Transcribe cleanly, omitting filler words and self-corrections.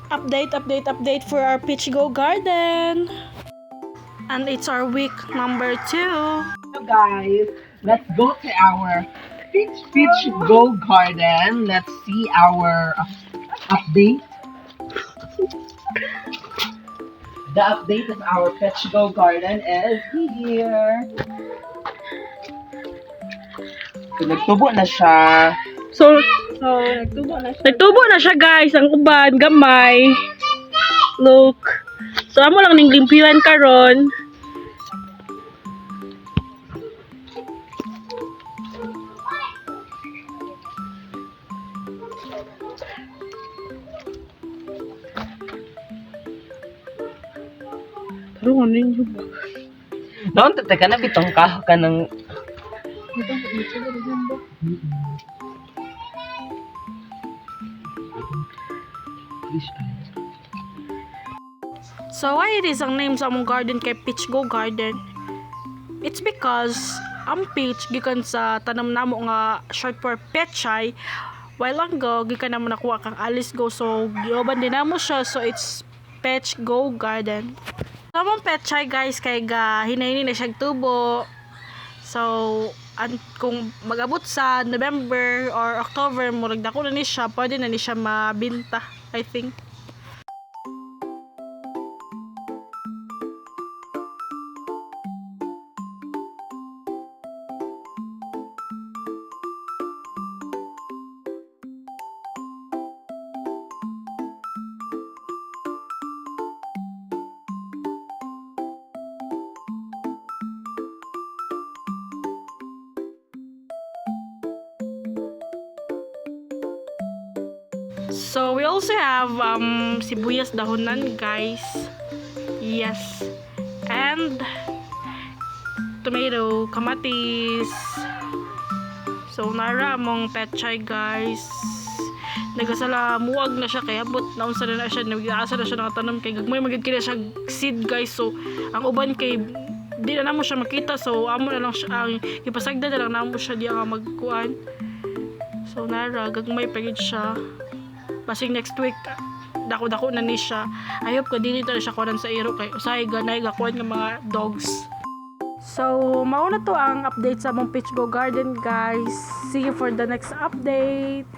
Update for our Peach Go Garden. And it's our week number 2. So guys, let's go to our Peach Go Garden. Let's see our update. The update of our Peach Go Garden is here. So, nagtubo na siya. So nagtubo na siya guys, ang uban gamay. Look. So amo lang ning limpyuhan karon. Pero ano ninyo ba? Noon, tataka na bitong ka ng... So why it is ang name sa among garden kay Peach Go Garden? It's because ang peach gikan sa tanam namo nga short for pechay, while ago gikan namo nakuha kang Alice Go, so gioban din namo siya, so it's Peach Go Garden. So among pechay guys kay ga hinayni na siya tubo. So kung mag-abot sa November or October murag dako na ni siya, pwede na ni siya mabinta, I think. So we also have sibuyas dahonan guys. Yes. And tomato, kamatis. So nara among pechay guys. Nagasala muwag na siya kay abot na unsa na siya, nag-aasa na siya nakatanom kay gagmay magid kina siya seed guys. So ang uban kay di na namo siya makita, so amo na lang siya ang ipasagda na lang namo siya di nga magkuan. So nara gagmay pagid siya. Basig next week dako-dako na ni siya. I hope ko dili na siya kuan sa iro kay usay ganay gakuan nga mga dogs. So mao na to ang update sa among Peach Go Garden guys. See you for the next update.